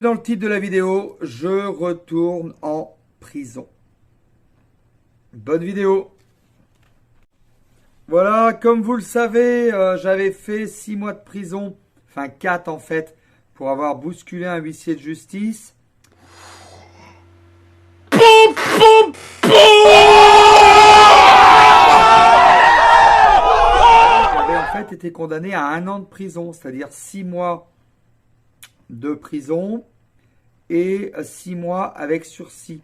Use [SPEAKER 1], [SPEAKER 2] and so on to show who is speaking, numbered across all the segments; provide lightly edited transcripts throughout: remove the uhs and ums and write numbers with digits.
[SPEAKER 1] Dans le titre de la vidéo, je retourne en prison. Bonne vidéo. Voilà, comme vous le savez, j'avais fait 6 mois de prison, enfin 4 en fait, pour avoir bousculé un huissier de justice. J'avais en fait été condamné à 1 an de prison, c'est-à-dire 6 mois de prison et 6 mois avec sursis.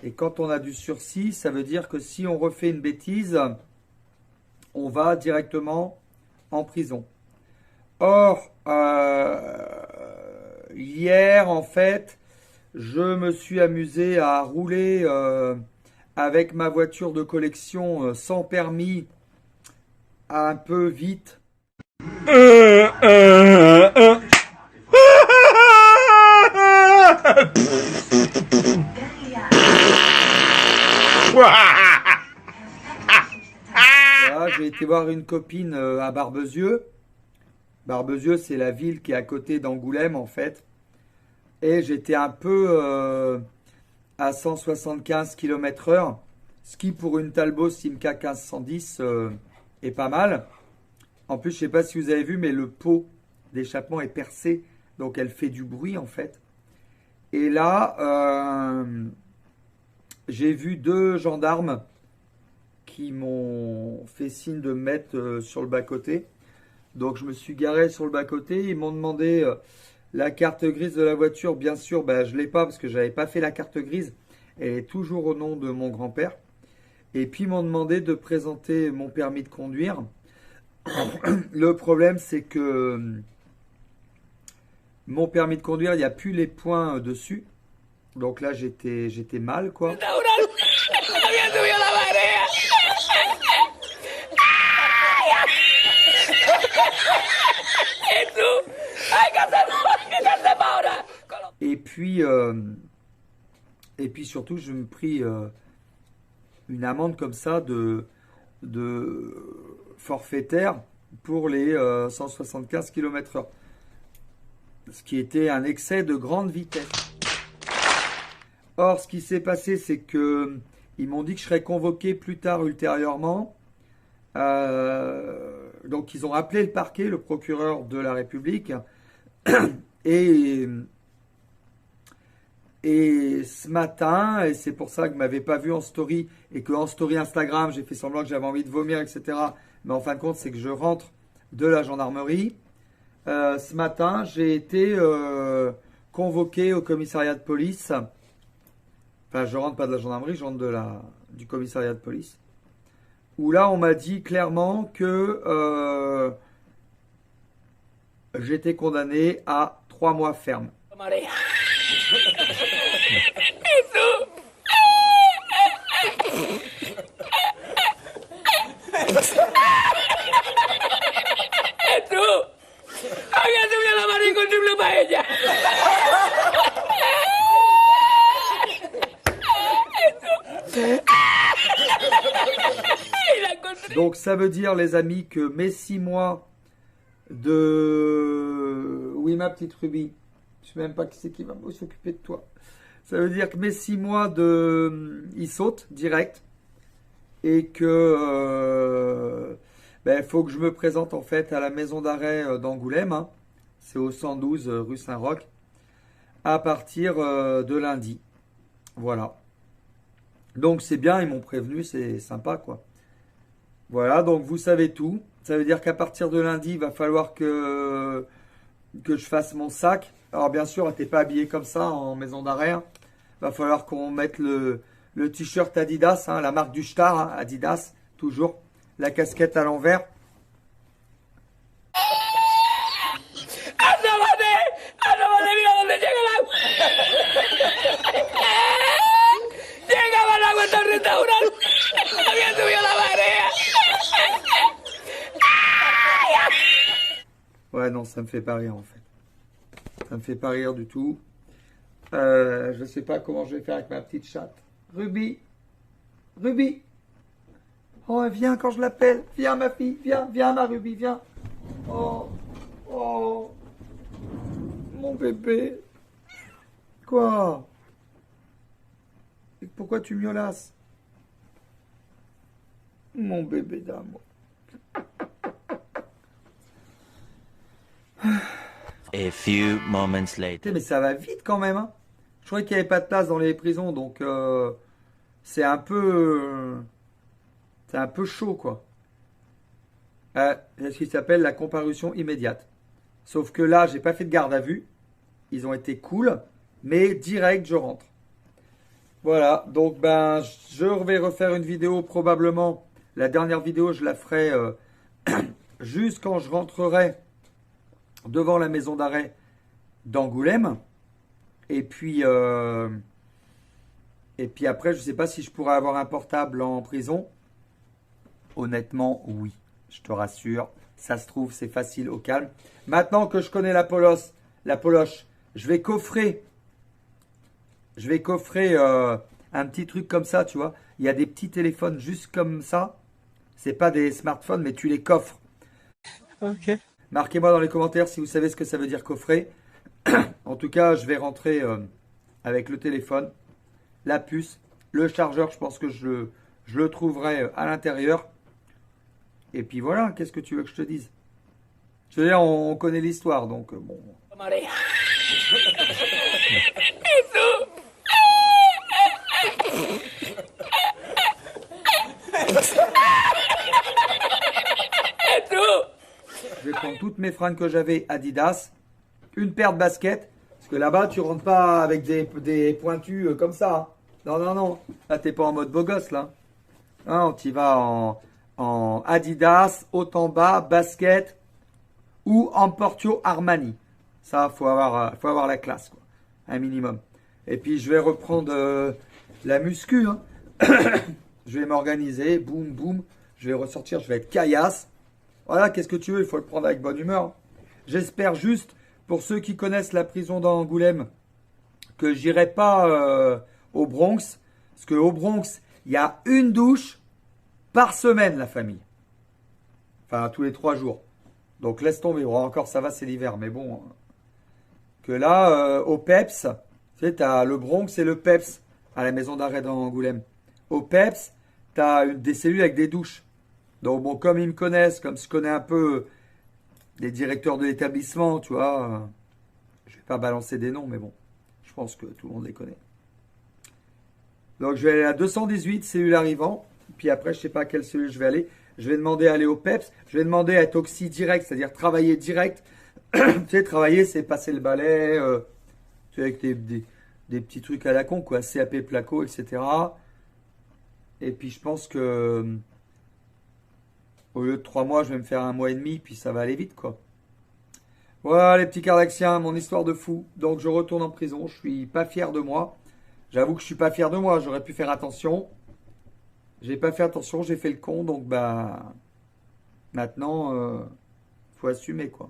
[SPEAKER 1] Et quand on a du sursis, ça veut dire que si on refait une bêtise, on va directement en prison. Or, hier, en fait, je me suis amusé à rouler avec ma voiture de collection sans permis, un peu vite. Voilà, j'ai été voir une copine à Barbezieux. Barbezieux, c'est la ville qui est à côté d'Angoulême, en fait. Et j'étais un peu à 175 km/h, ce qui pour une Talbot Simca 1510 est pas mal. En plus, je ne sais pas si vous avez vu, mais le pot d'échappement est percé, donc elle fait du bruit en fait. Et là, j'ai vu 2 gendarmes qui m'ont fait signe de me mettre sur le bas-côté. Donc je me suis garé sur le bas-côté, ils m'ont demandé la carte grise de la voiture. Bien sûr, je ne l'ai pas parce que je n'avais pas fait la carte grise. Elle est toujours au nom de mon grand-père. Et puis ils m'ont demandé de présenter mon permis de conduire. Le problème, c'est que mon permis de conduire, il n'y a plus les points dessus. Donc là, j'étais mal, quoi. Et puis surtout, je me pris une amende comme ça de forfaitaire pour les 175 km/h. Ce qui était un excès de grande vitesse. Or, ce qui s'est passé, c'est que ils m'ont dit que je serais convoqué plus tard ultérieurement. Donc, ils ont appelé le parquet, le procureur de la République. Et ce matin, et c'est pour ça que vous ne m'avez pas vu en story, et qu'en story Instagram, j'ai fait semblant que j'avais envie de vomir, etc. Mais en fin de compte, c'est que je rentre de la gendarmerie. Ce matin, j'ai été convoqué au commissariat de police. Enfin, je rentre pas de la gendarmerie, je rentre du commissariat de police. Où là, on m'a dit clairement que j'étais condamné à 3 mois ferme. Donc ça veut dire, les amis, que mes 6 mois de... Oui, ma petite Ruby, je ne sais même pas qui c'est qui va s'occuper de toi. Ça veut dire que mes 6 mois de... Ils sautent direct. Et que... faut que je me présente en fait à la maison d'arrêt d'Angoulême. Hein. C'est au 112 rue Saint-Roch. À partir de lundi. Voilà. Donc c'est bien, ils m'ont prévenu, c'est sympa quoi. Voilà, donc vous savez tout. Ça veut dire qu'à partir de lundi, il va falloir que je fasse mon sac. Alors bien sûr, t'es pas habillé comme ça en maison d'arrêt. Hein. Va falloir qu'on mette le t-shirt Adidas, hein, la marque du Star, hein, Adidas, toujours. La casquette à l'envers. Ouais, non, ça me fait pas rire en fait. Ça me fait pas rire du tout. Je sais pas comment je vais faire avec ma petite chatte. Ruby. Ruby. Oh, viens quand je l'appelle. Viens ma fille. Viens ma Ruby, viens. Oh. Oh. Mon bébé. Quoi? Et pourquoi tu miaulasses? Mon bébé d'amour.
[SPEAKER 2] A few moments later.
[SPEAKER 1] Mais ça va vite quand même, hein. Je croyais qu'il n'y avait pas de place dans les prisons, donc c'est un peu, c'est un peu chaud, quoi. C'est ce qui s'appelle la comparution immédiate. Sauf que là, j'ai pas fait de garde à vue. Ils ont été cool, mais direct, je rentre. Voilà, donc ben, je vais refaire une vidéo probablement. La dernière vidéo, je la ferai juste quand je rentrerai devant la maison d'arrêt d'Angoulême. Et puis après, je ne sais pas si je pourrais avoir un portable en prison. Honnêtement, oui, je te rassure. Ça se trouve, c'est facile au calme. Maintenant que je connais la poloche, je vais coffrer un petit truc comme ça, tu vois. Il y a des petits téléphones juste comme ça. C'est pas des smartphones, mais tu les coffres.
[SPEAKER 2] Ok.
[SPEAKER 1] Marquez-moi dans les commentaires si vous savez ce que ça veut dire coffrer. En tout cas, je vais rentrer avec le téléphone, la puce, le chargeur. Je pense que je le trouverai à l'intérieur. Et puis voilà, qu'est-ce que tu veux que je te dise? Je veux dire, on connaît l'histoire, donc bon. Je vais prendre toutes mes fringues que j'avais Adidas, une paire de baskets, parce que là-bas, tu rentres pas avec des pointus comme ça, hein. Non, non, non. Là, t'es pas en mode beau gosse, là. Hein, tu vas en Adidas, haut en bas, basket ou en Portio Armani. Ça, faut avoir la classe, quoi. Un minimum. Et puis, je vais reprendre la muscu, hein. Je vais m'organiser, boum, boum. Je vais ressortir, je vais être caillasse. Voilà, qu'est-ce que tu veux, il faut le prendre avec bonne humeur. J'espère juste, pour ceux qui connaissent la prison d'Angoulême, que j'irai pas au Bronx. Parce qu'au Bronx, il y a une douche par semaine, la famille. Enfin, tous les 3 jours. Donc laisse tomber. Bon, encore, ça va, c'est l'hiver. Mais bon. Que là, au PEPS, tu sais, t'as le Bronx et le PEPS à la maison d'arrêt d'Angoulême. Au PEPS, t'as des cellules avec des douches. Donc bon, comme ils me connaissent, comme je connais un peu les directeurs de l'établissement, tu vois, je vais pas balancer des noms, mais bon, je pense que tout le monde les connaît. Donc je vais aller à 218, cellule arrivant, puis après je sais pas à quelle cellule je vais aller. Je vais demander à aller au PEPS, je vais demander à être oxy direct, c'est-à-dire travailler direct. Tu sais, travailler, c'est passer le balai, tu sais, avec des petits trucs à la con, quoi, CAP placo, etc. Et puis je pense que au lieu de 3 mois, je vais me faire 1 mois et demi, puis ça va aller vite, quoi. Voilà les petits Cardaxiens, mon histoire de fou. Donc je retourne en prison, je suis pas fier de moi. J'avoue que je suis pas fier de moi, j'aurais pu faire attention. J'ai pas fait attention, j'ai fait le con, donc bah maintenant faut assumer, quoi.